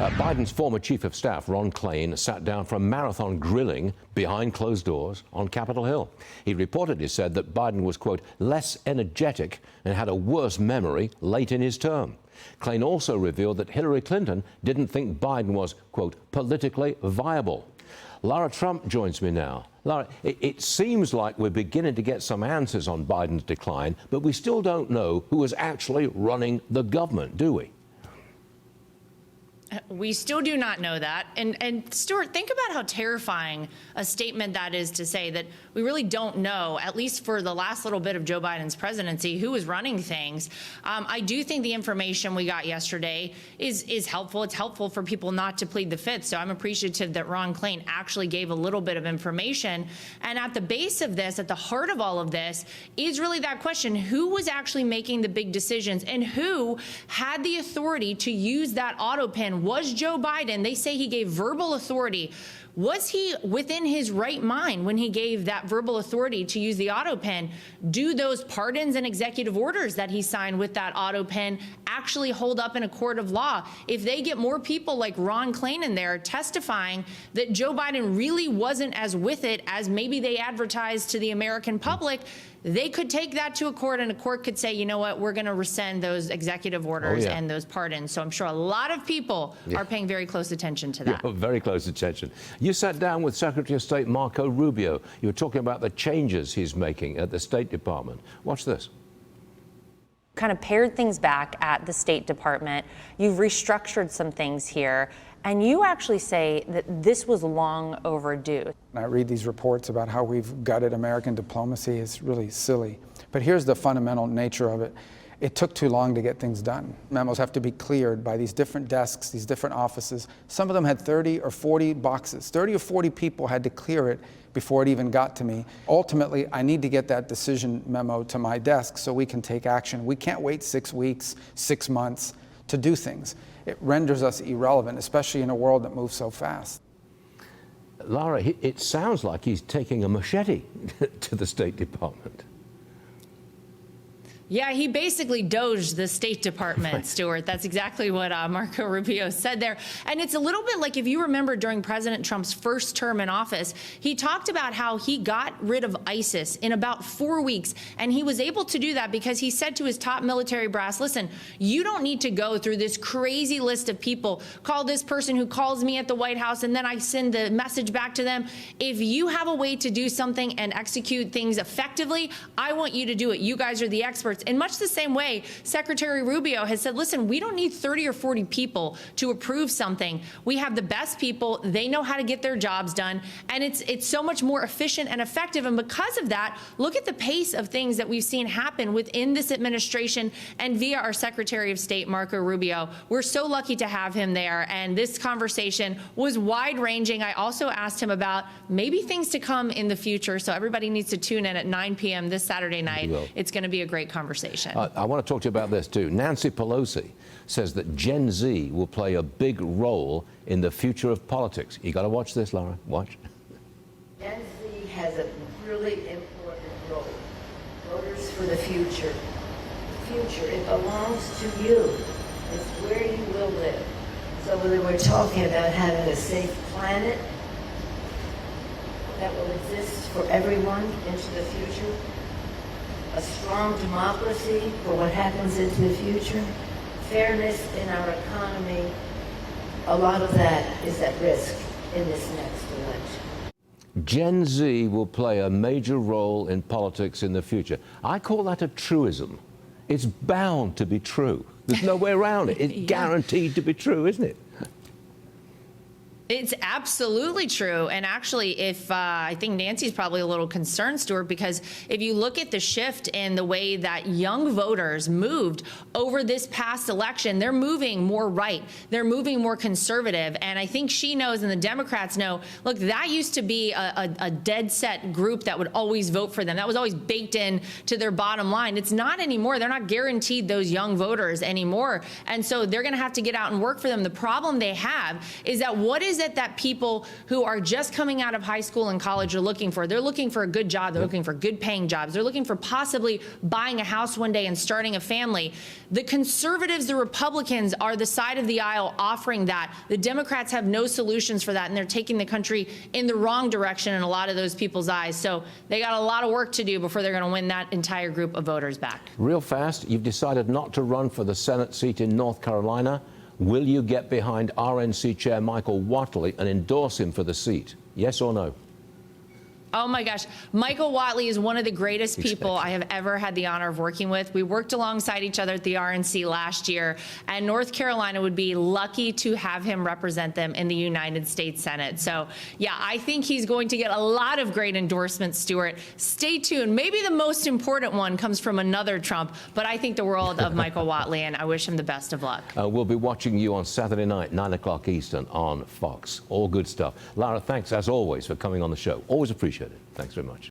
Biden's former chief of staff, Ron Klain, sat down for a marathon grilling behind closed doors on Capitol Hill. He reportedly said that Biden was, quote, less energetic and had a worse memory late in his term. Klain also revealed that Hillary Clinton didn't think Biden was, quote, politically viable. Lara Trump joins me now. Lara, it seems like we're beginning to get some answers on Biden's decline, but we still don't know who is actually running the government, do we? We still do not know that. And Stuart, think about how terrifying a statement that is to say that we really don't know, at least for the last little bit of Joe Biden's presidency, who is running things. I do think the information we got yesterday is helpful. It's helpful for people not to plead the fifth. So I'm appreciative that Ron Klain actually gave a little bit of information. And at the base of this, at the heart of all of this, is really that question: who was actually making the big decisions and who had the authority to use that auto pen? Was Joe Biden? They say he gave verbal authority. Was he within his right mind when he gave that verbal authority to use the auto pen? Do those pardons and executive orders that he signed with that auto pen actually hold up in a court of law? If they get more people like Ron Klain in there testifying that Joe Biden really wasn't as with it as maybe they advertised to the American public, they could take that to a court, and a court could say, you know what, we're going to rescind those executive orders and those pardons. So I'm sure a lot of people are paying very close attention to that. Yeah, very close attention. You sat down with Secretary of State Marco Rubio. You were talking about the changes he's making at the State Department. Watch this. Kind of pared things back at the State Department. You've restructured some things here. And you actually say that this was long overdue. I read these reports about how we've gutted American diplomacy. It's really silly. But here's the fundamental nature of it. It took too long to get things done. Memos have to be cleared by these different desks, these different offices. Some of them had 30 or 40 boxes. 30 or 40 people had to clear it before it even got to me. Ultimately, I need to get that decision memo to my desk so we can take action. We can't wait 6 weeks, 6 months to do things. It renders us irrelevant, especially in a world that moves so fast. Lara, it sounds like he's taking a machete to the State Department. Yeah, he basically doged the State Department, Stuart. That's exactly what Marco Rubio said there. And it's a little bit like, if you remember during President Trump's first term in office, he talked about how he got rid of ISIS in about 4 weeks. And he was able to do that because he said to his top military brass, listen, you don't need to go through this crazy list of people. Call this person who calls me at the White House, and then I send the message back to them. If you have a way to do something and execute things effectively, I want you to do it. You guys are the experts. In much the same way, Secretary Rubio has said, listen, we don't need 30 or 40 people to approve something. We have the best people. They know how to get their jobs done. And it's so much more efficient and effective. And because of that, look at the pace of things that we've seen happen within this administration and via our Secretary of State, Marco Rubio. We're so lucky to have him there. And this conversation was wide ranging. I also asked him about maybe things to come in the future. So everybody needs to tune in at 9 p.m. this Saturday night. It's going to be a great conversation. I want to talk to you about this too. Nancy Pelosi says that Gen Z will play a big role in the future of politics. You got to watch this, Lara. Watch. Gen Z has a really important role. Voters for the future. Future, it belongs to you. It's where you will live. So when we're talking about having a safe planet that will exist for everyone into the future, a strong democracy for what happens into the future, fairness in our economy, a lot of that is at risk in this next election. Gen Z will play a major role in politics in the future. I call that a truism. It's bound to be true. There's no way around it. It's guaranteed to be true, isn't it? It's absolutely true. And actually, I think Nancy's probably a little concerned, Stuart, because if you look at the shift in the way that young voters moved over this past election, they're moving more right. They're moving more conservative. And I think she knows and the Democrats know, look, that used to be a dead set group that would always vote for them. That was always baked in to their bottom line. It's not anymore. They're not guaranteed those young voters anymore. And so they're going to have to get out and work for them. The problem they have is that what is is it that people who are just coming out of high school and college are looking for? They're looking for a good job. They're looking for good paying jobs. They're looking for possibly buying a house one day and starting a family. The conservatives, the Republicans, are the side of the aisle offering that. The Democrats have no solutions for that, and they're taking the country in the wrong direction in a lot of those people's eyes. So they got a lot of work to do before they're going to win that entire group of voters back. Real fast, you've decided not to run for the Senate seat in North Carolina. Will you get behind RNC Chair Michael Whatley and endorse him for the seat? Yes or no? Oh my gosh. Michael Whatley is one of the greatest people I have ever had the honor of working with. We worked alongside each other at the RNC last year, and North Carolina would be lucky to have him represent them in the United States Senate. So yeah, I think he's going to get a lot of great endorsements, Stuart. Stay tuned. Maybe the most important one comes from another Trump, but I think the world of Michael Whatley, and I wish him the best of luck. We'll be watching you on Saturday night, 9 o'clock Eastern on Fox. All good stuff. Lara, thanks as always for coming on the show. Always appreciate it. Thanks very much.